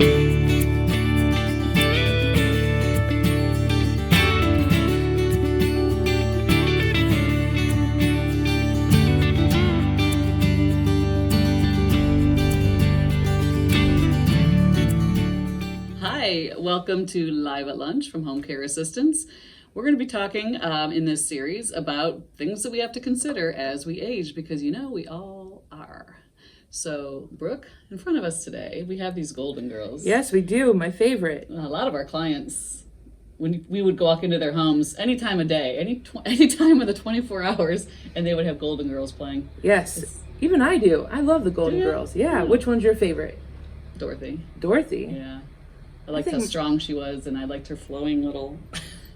Hi, welcome to Live at Lunch from Home Care Assistants. We're going to be talking in this series about things that we have to consider as we age, because we all are. So, Brooke, in front of us today, we have these golden girls. Yes, we do. My favorite. A lot of our clients, when we would walk into their homes any time of day, any time of the 24 hours, and they would have golden girls playing. Yes, even I do. I love the golden girls. Yeah. Which one's your favorite? Dorothy. Dorothy? Yeah. I liked how strong she was, and I liked her flowing little...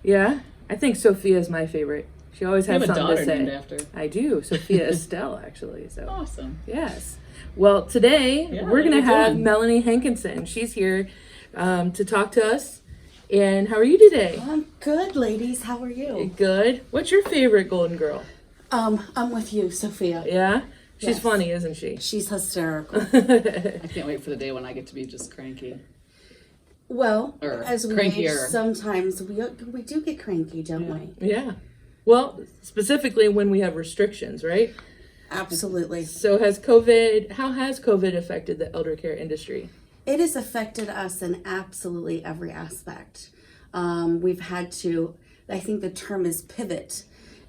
Yeah, I think Sophia's my favorite. She always has something to say. You have a daughter named after. I do. Sophia Estelle, actually. So awesome. Yes. Well, today we're going to have Melanie Hankinson. She's here to talk to us. And how are you today? I'm good, ladies. How are you? Good. What's your favorite golden girl? I'm with you, Sophia. Yeah? She's funny, isn't she? She's hysterical. I can't wait for the day when I get to be just cranky. Well, as we age, crankier. sometimes we do get cranky, don't we? Yeah. Well, specifically when we have restrictions, right? Absolutely. So how has COVID affected the elder care industry? It has affected us in absolutely every aspect. We've had to, I think the term is pivot,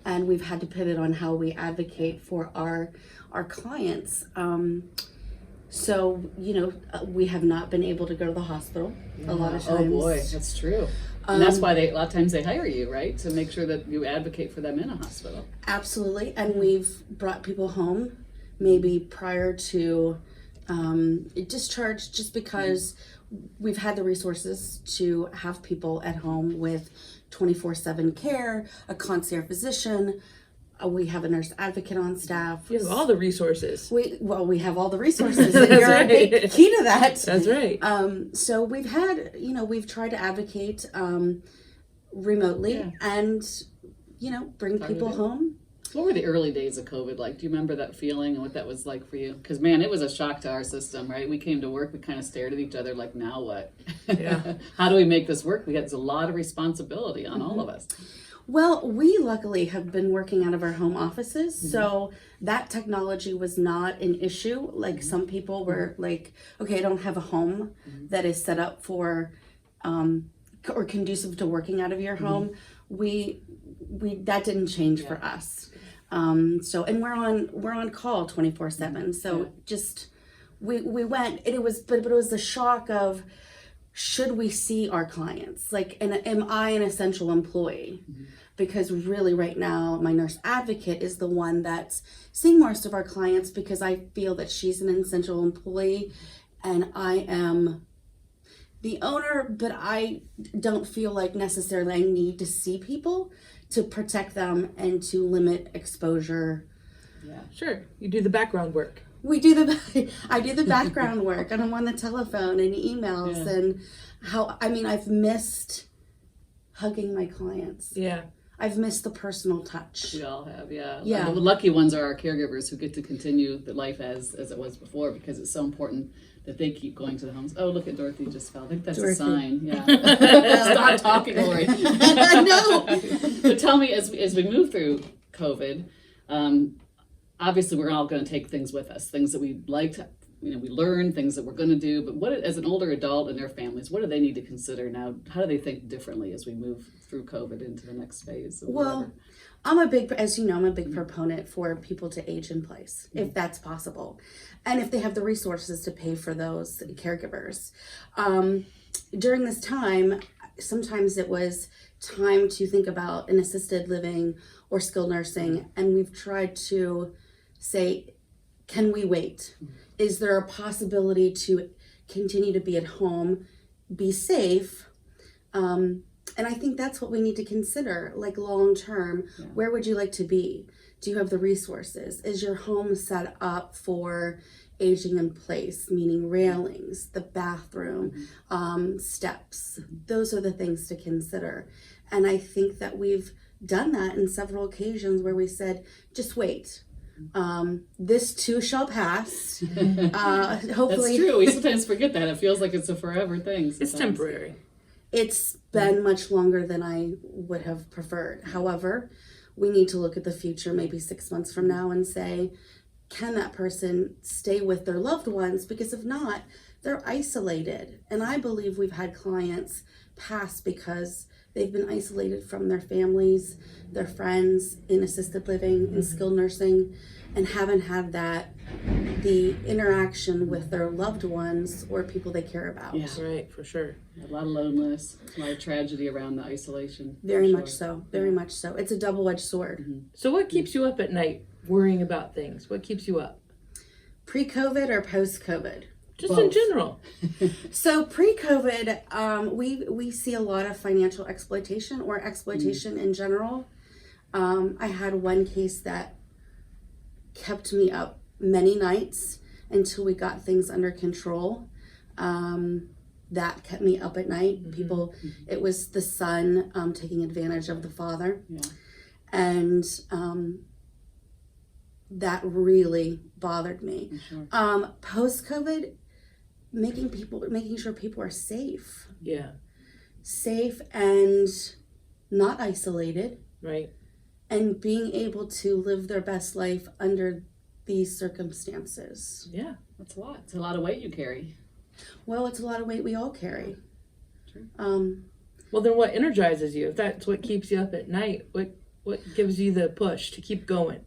and we've had to pivot on how we advocate for our clients. So, we have not been able to go to the hospital a lot of times. Oh boy, that's true. And that's why a lot of times they hire you, right? To make sure that you advocate for them in a hospital. Absolutely. And we've brought people home maybe prior to discharge, just because we've had the resources to have people at home with 24/7 care, a concierge physician. We have a nurse advocate on staff. You have all the resources. We have all the resources. And you're a big key to that. That's right. So we've had, we've tried to advocate remotely and, bring people home. What were the early days of COVID like? Do you remember that feeling and what that was like for you? Because, man, it was a shock to our system, right? We came to work, we kind of stared at each other like, now what? Yeah. How do we make this work? We had a lot of responsibility on all of us. Well, we luckily have been working out of our home offices, so that technology was not an issue. Like some people were like, okay, I don't have a home that is set up for or conducive to working out of your home. We that didn't change for us. And we're on call 24/7. So just we went. It was the shock of, should we see our clients? Like, am I an essential employee? Because really right now, my nurse advocate is the one that's seeing most of our clients, because I feel that she's an essential employee and I am the owner, but I don't feel like necessarily I need to see people to protect them and to limit exposure. Yeah, sure. You do the background work. I do the background work, and I'm on the telephone and emails and I've missed hugging my clients. Yeah. I've missed the personal touch. We all have, yeah. Yeah. The lucky ones are our caregivers who get to continue the life as it was before, because it's so important that they keep going to the homes. Oh, look at Dorothy just fell. I think that's a sign. Yeah. Stop talking, Lori. I know. But tell me, as we move through COVID, obviously we're all going to take things with us, things that we liked, we learn, things that we're going to do. But what, as an older adult and their families, what do they need to consider now? How do they think differently as we move through COVID into the next phase? Well, I'm a big proponent for people to age in place, if that's possible. And if they have the resources to pay for those caregivers. During this time, sometimes it was time to think about an assisted living or skilled nursing. And we've tried to say, can we wait? Is there a possibility to continue to be at home, be safe? And I think that's what we need to consider, like long term. Yeah. Where would you like to be? Do you have the resources? Is your home set up for aging in place, meaning railings, the bathroom, steps? Those are the things to consider. And I think that we've done that in several occasions where we said, just wait. This too shall pass. Hopefully. That's true. We sometimes forget that. It feels like it's a forever thing. Sometimes. It's temporary. It's been much longer than I would have preferred. However, we need to look at the future, maybe 6 months from now, and say, can that person stay with their loved ones? Because if not, they're isolated. And I believe we've had clients pass because they've been isolated from their families, their friends, in assisted living, in skilled nursing, and haven't had the interaction with their loved ones or people they care about. Yeah, right, for sure. A lot of loneliness, a lot of tragedy around the isolation. Very much so. Very much so. It's a double-edged sword. Mm-hmm. So what keeps you up at night worrying about things? What keeps you up? Pre-COVID or post-COVID? Just in general. So pre-COVID, we see a lot of financial exploitation or exploitation in general. I had one case that kept me up many nights until we got things under control. That kept me up at night. People, it was the son taking advantage of the father. Yeah. And that really bothered me. Sure. Post-COVID, making sure people are safe. Yeah. Safe and not isolated. Right. And being able to live their best life under these circumstances. Yeah. That's a lot. It's a lot of weight you carry. Well, it's a lot of weight we all carry. True. Well, then what energizes you? If that's what keeps you up at night, what gives you the push to keep going?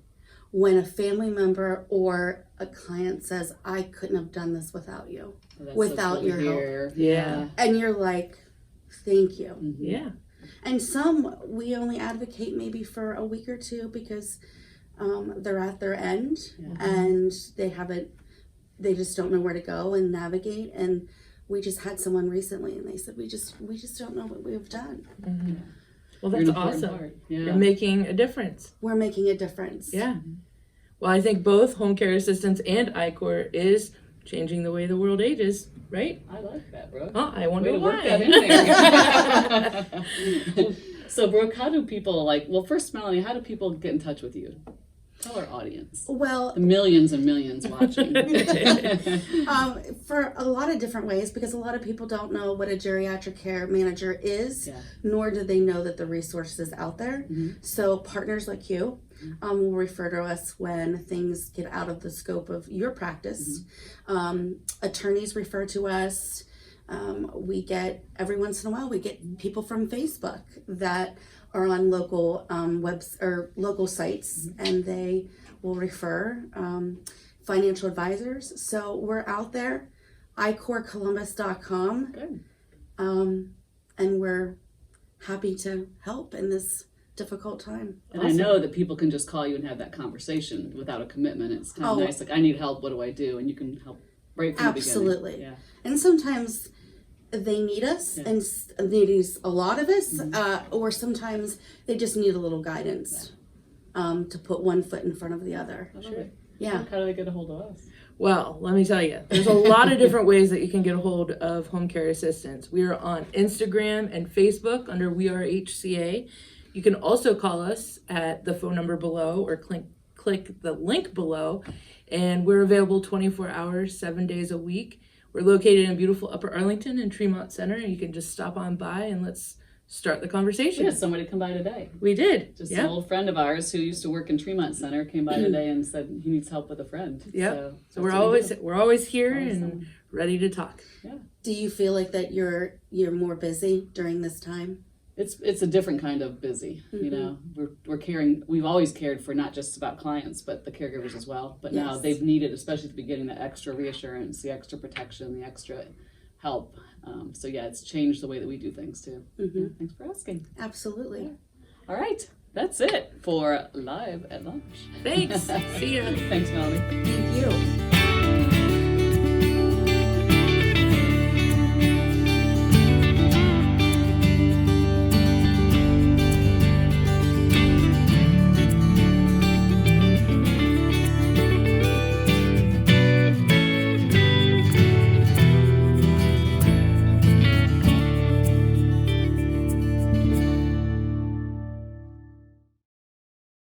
When a family member or a client says, I couldn't have done this without you, Well, without your help. Yeah. And you're like, thank you. Mm-hmm. Yeah. And some, we only advocate maybe for a week or two because they're at their end and they just don't know where to go and navigate. And we just had someone recently and they said, we just don't know what we have done. Mm-hmm. Well, You're that's an important awesome. part. Yeah. You're making a difference. We're making a difference. Yeah. Well, I think both home care assistants and IKOR is changing the way the world ages, right? I like that, Brooke. Oh, I wonder Way to work why. that in there. So, Brooke, how do people first, Melanie, how do people get in touch with you? Tell our audience. Well, The millions and millions watching. for a lot of different ways, because a lot of people don't know what a geriatric care manager is, nor do they know that the resources out there. So partners like you will refer to us when things get out of the scope of your practice. Attorneys refer to us. We get, every once in a while, we get people from Facebook that are on local webs or local sites, and they will refer financial advisors. So we're out there, ikorcolumbus.com, Good. and we're happy to help in this difficult time. And I know that people can just call you and have that conversation without a commitment. It's kind of nice. Like, I need help. What do I do? And you can help right from the beginning. Absolutely. Yeah. And sometimes they need us, and they need a lot of us, or sometimes they just need a little guidance to put one foot in front of the other. I love it. Yeah. How do they get a hold of us? Well, let me tell you, there's a lot of different ways that you can get a hold of home care assistants. We are on Instagram and Facebook under We Are HCA. You can also call us at the phone number below or click the link below, and we're available 24 hours, 7 days a week. We're located in beautiful Upper Arlington and Tremont Center, and you can just stop on by and let's start the conversation. We had somebody come by today. We did. Just an old friend of ours who used to work in Tremont Center came by today and said he needs help with a friend. Yep. So we're always here and ready to talk. Yeah. Do you feel like that you're more busy during this time? It's a different kind of busy. You know, we're caring. We've always cared for not just about clients, but the caregivers as well. But now they've needed, especially at the beginning, the extra reassurance, the extra protection, the extra help. So it's changed the way that we do things too. Yeah, thanks for asking. Absolutely. Yeah. All right, that's it for Live at Lunch. Thanks. See ya. Thanks, Melanie. Thank you.